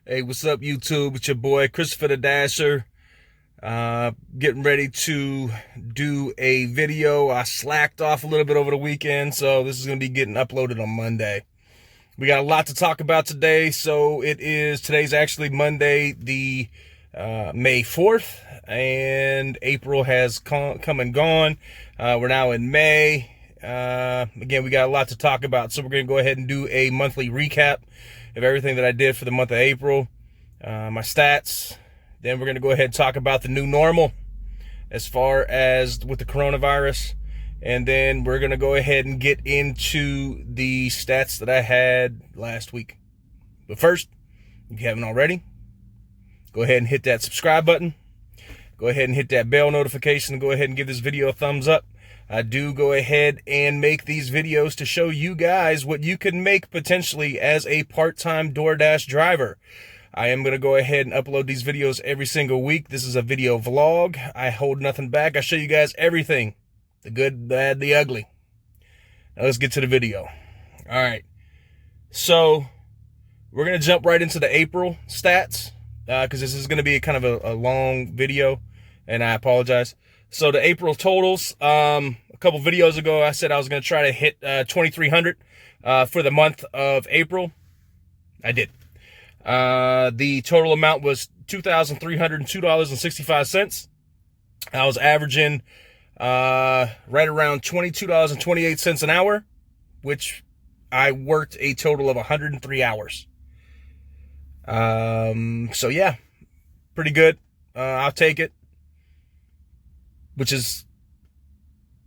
Hey, what's up, YouTube? It's your boy, Christopher the Dasher. Getting ready to do a video. I slacked off a little bit over the weekend, so this is going to be getting uploaded on Monday. We got a lot to talk about today, so today's actually Monday, the May 4th, and April has come and gone. We're now in May. Again, we got a lot to talk about, so we're going to go ahead and do a monthly recap of everything that I did for the month of April, my stats. Then we're going to go ahead and talk about the new normal as far as with the coronavirus. And then we're going to go ahead and get into the stats that I had last week. But first, if you haven't already, go ahead and hit that subscribe button. Go ahead and hit that bell notification. Go ahead and give this video a thumbs up. I do go ahead and make these videos to show you guys what you can make potentially as a part-time Doordash driver. I am going to go ahead and upload these videos every single week. This is a video vlog. I hold nothing back. I show you guys everything. The good, the bad, the ugly. Now let's get to the video. All right. So we're going to jump right into the April stats because this is going to be kind of a long video, and I apologize. So the April totals, a couple videos ago, I said I was going to try to hit 2,300 for the month of April. I did. The total amount was $2,302.65. I was averaging right around $22.28 an hour, which I worked a total of 103 hours. So yeah, pretty good. I'll take it. Which is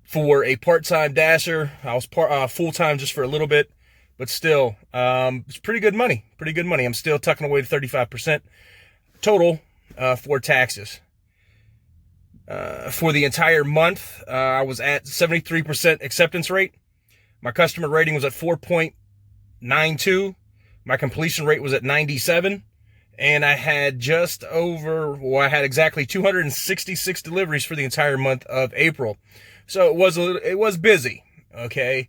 for a part-time dasher. I was full-time just for a little bit, but still, it's pretty good money. Pretty good money. I'm still tucking away the 35% total for taxes. For the entire month, I was at 73% acceptance rate. My customer rating was at 4.92. My completion rate was at 97. And I had I had exactly 266 deliveries for the entire month of April. So it was busy, okay?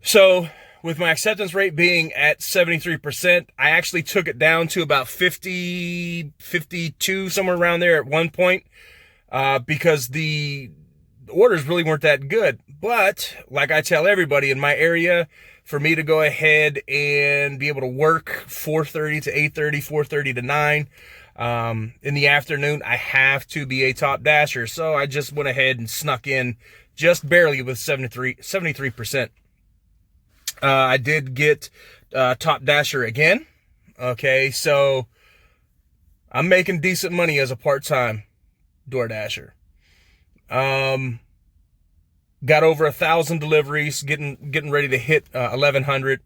So with my acceptance rate being at 73%, I actually took it down to about 50, 52, somewhere around there at one point, because the orders really weren't that good. But like I tell everybody in my area, for me to go ahead and be able to work 4:30 to 8:30, 4:30 to 9 in the afternoon, I have to be a top dasher. So I just went ahead and snuck in just barely with 73%. I did get top dasher again. Okay, so I'm making decent money as a part-time DoorDasher. Got over 1,000 deliveries, getting ready to hit 1,100.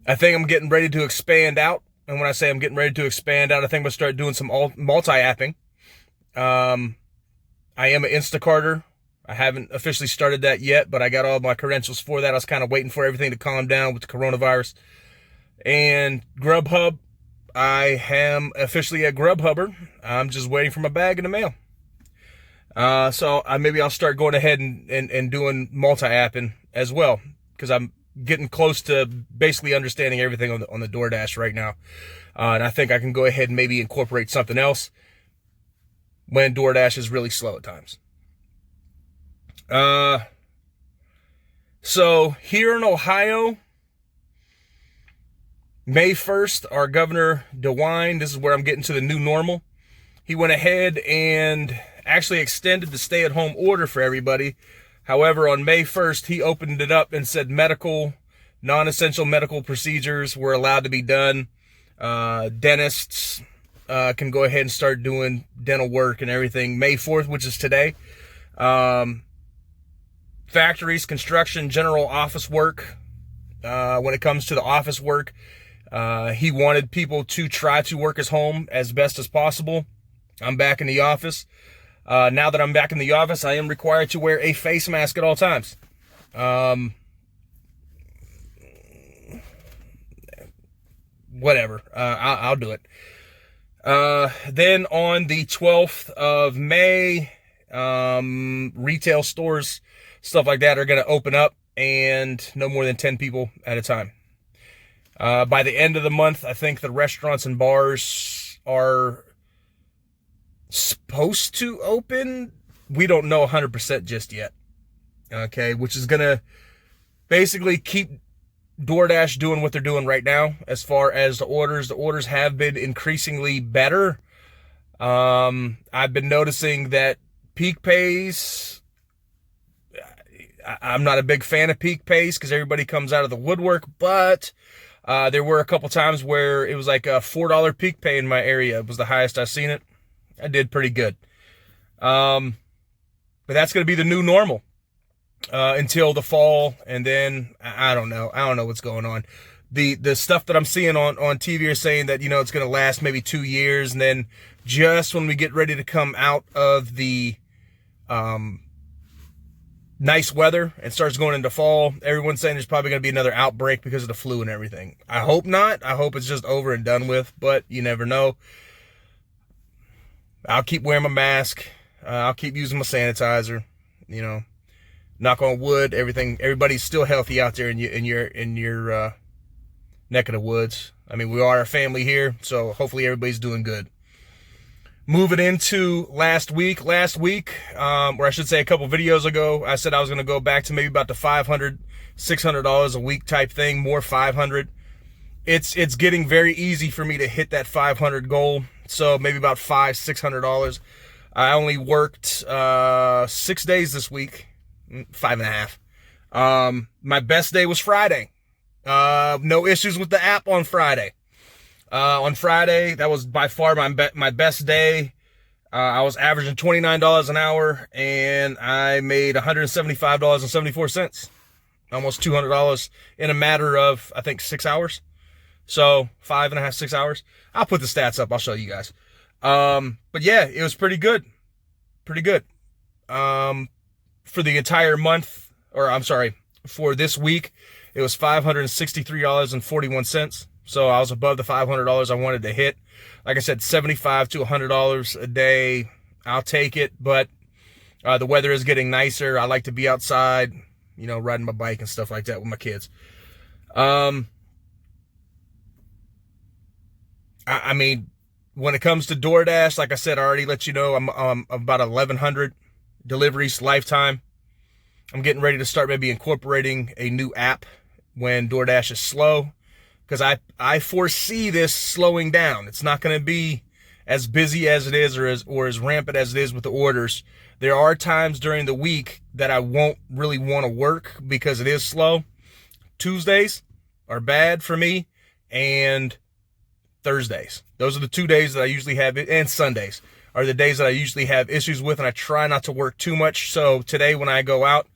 I think I'm getting ready to expand out. And when I say I'm getting ready to expand out, I think I'm going to start doing some multi-apping. I am an Instacarter. I haven't officially started that yet, but I got all my credentials for that. I was kind of waiting for everything to calm down with the coronavirus. And Grubhub, I am officially a Grubhubber. I'm just waiting for my bag in the mail. So maybe I'll start going ahead and doing multi-apping as well, because I'm getting close to basically understanding everything on the DoorDash right now. And I think I can go ahead and maybe incorporate something else when DoorDash is really slow at times. So here in Ohio, May 1st, our Governor DeWine, this is where I'm getting to the new normal. He went ahead and actually extended the stay-at-home order for everybody. However, on May 1st, he opened it up and said non-essential medical procedures were allowed to be done. Dentists can go ahead and start doing dental work and everything. May 4th, which is today. Factories, construction, general office work. When it comes to the office work, he wanted people to try to work at home as best as possible. I'm back in the office. Now that I'm back in the office, I am required to wear a face mask at all times. Whatever. I'll do it. Then on the 12th of May, retail stores, stuff like that are going to open up, and no more than 10 people at a time. By the end of the month, I think the restaurants and bars are supposed to open. We don't know 100% just yet. Okay, which is going to basically keep DoorDash doing what they're doing right now as far as the orders. The orders have been increasingly better. I've been noticing that peak pays, I'm not a big fan of peak pays because everybody comes out of the woodwork, but there were a couple times where it was like a $4 peak pay in my area. It was the highest I've seen it. I did pretty good. But that's going to be the new normal until the fall, and then I don't know. I don't know what's going on. The stuff that I'm seeing on TV are saying that, it's going to last maybe 2 years, and then just when we get ready to come out of the nice weather and starts going into fall, everyone's saying there's probably going to be another outbreak because of the flu and everything. I hope not. I hope it's just over and done with, but you never know. I'll keep wearing my mask. I'll keep using my sanitizer. Knock on wood. Everybody's still healthy out there in your neck of the woods. I mean, we are a family here, so hopefully everybody's doing good. Moving into last week, or I should say a couple videos ago, I said I was going to go back to maybe about the $500, $600 a week type thing, more 500. It's getting very easy for me to hit that 500 goal, so maybe about $500, $600. I only worked 6 days this week, 5.5. My best day was Friday. No issues with the app on Friday. On Friday, that was by far my best day. I was averaging $29 an hour, and I made $175.74. Almost $200 in a matter of, I think, 6 hours. So 5.5, 6 hours. I'll put the stats up. I'll show you guys. But yeah, it was pretty good. Pretty good. For the entire month, for this week, it was $563.41. So I was above the $500 I wanted to hit. Like I said, $75 to $100 a day. I'll take it. But the weather is getting nicer. I like to be outside, riding my bike and stuff like that with my kids. I mean, when it comes to DoorDash, like I said, I already let you know, I'm about 1,100 deliveries lifetime. I'm getting ready to start maybe incorporating a new app when DoorDash is slow, because I foresee this slowing down. It's not going to be as busy as it is or as rampant as it is with the orders. There are times during the week that I won't really want to work because it is slow. Tuesdays are bad for me, and Thursdays. Those are the 2 days that I usually have, and Sundays are the days that I usually have issues with, and I try not to work too much. So today when I go out,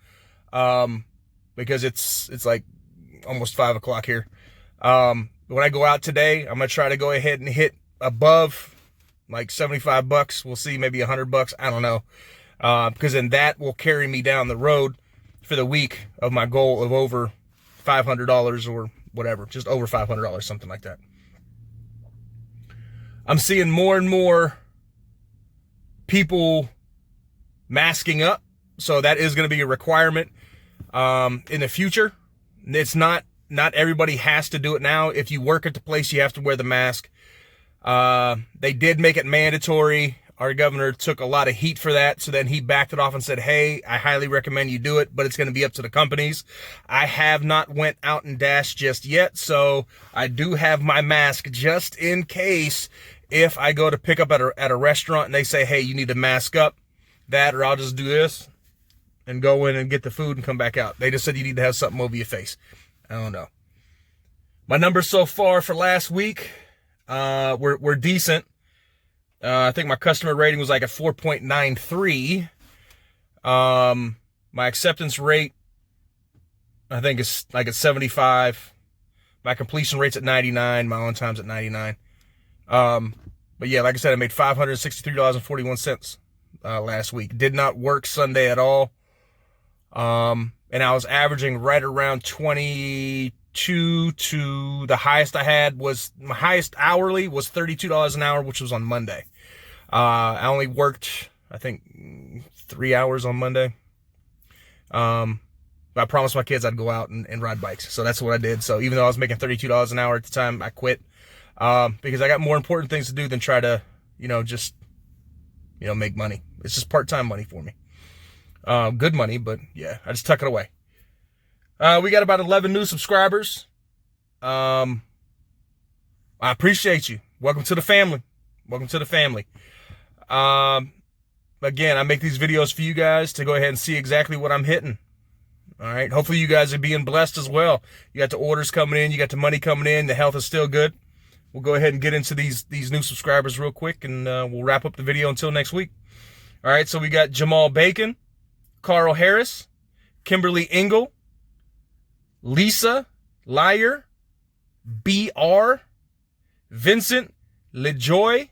because it's like almost 5 o'clock here, when I go out today, I'm going to try to go ahead and hit above like $75. We'll see, maybe $100. I don't know. Because then that will carry me down the road for the week of my goal of over $500 or whatever, just over $500, something like that. I'm seeing more and more people masking up. So that is going to be a requirement in the future. It's not everybody has to do it now. If you work at the place, you have to wear the mask. They did make it mandatory. Our governor took a lot of heat for that. So then he backed it off and said, hey, I highly recommend you do it, but it's going to be up to the companies. I have not went out and dashed just yet. So I do have my mask just in case if I go to pick up at a restaurant and they say, hey, you need to mask up, that, or I'll just do this and go in and get the food and come back out. They just said you need to have something over your face. I don't know. My numbers so far for last week were decent. I think my customer rating was like a 4.93. My acceptance rate, I think, is like at 75. My completion rate's at 99. My on time's at 99. But yeah, like I said, I made $563.41 last week. Did not work Sunday at all. And I was averaging right around 22 to the highest I had was, my highest hourly was $32 an hour, which was on Monday. I only worked, I think, 3 hours on Monday. But But I promised my kids I'd go out and ride bikes. So that's what I did. So even though I was making $32 an hour at the time, I quit because I got more important things to do than try to, just, make money. It's just part-time money for me. Good money, but yeah, I just tuck it away. We got about 11 new subscribers. I appreciate you. Welcome to the family. Welcome to the family. Again, I make these videos for you guys to go ahead and see exactly what I'm hitting. All right. Hopefully you guys are being blessed as well. You got the orders coming in. You got the money coming in. The health is still good. We'll go ahead and get into these new subscribers real quick, and we'll wrap up the video until next week. All right. So we got Jamal Bacon, Carl Harris, Kimberly Engel, Lisa Lyer, BR, Vincent LeJoy,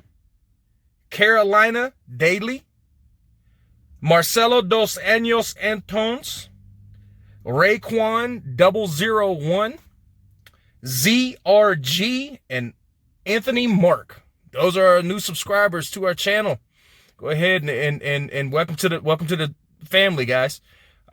Carolina Daly, Marcelo dos Años Antons, Raekwon 001, ZRG, and Anthony Mark. Those are our new subscribers to our channel. Go ahead and welcome to the family, guys.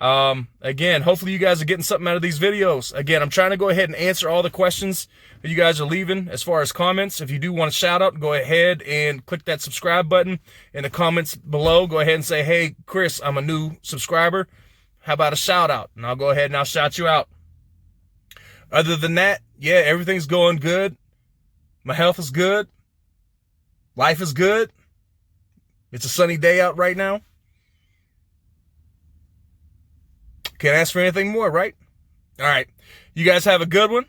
Again, hopefully you guys are getting something out of these videos. Again, I'm trying to go ahead and answer all the questions that you guys are leaving as far as comments. If you do want a shout out, go ahead and click that subscribe button in the comments below. Go ahead and say, hey, Chris, I'm a new subscriber. How about a shout out? And I'll go ahead and I'll shout you out. Other than that, yeah, everything's going good. My health is good. Life is good. It's a sunny day out right now. Can't ask for anything more, right? All right. You guys have a good one.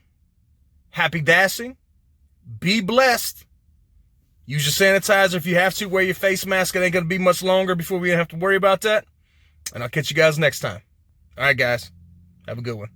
Happy dashing. Be blessed. Use your sanitizer if you have to. Wear your face mask. It ain't going to be much longer before we have to worry about that. And I'll catch you guys next time. All right, guys. Have a good one.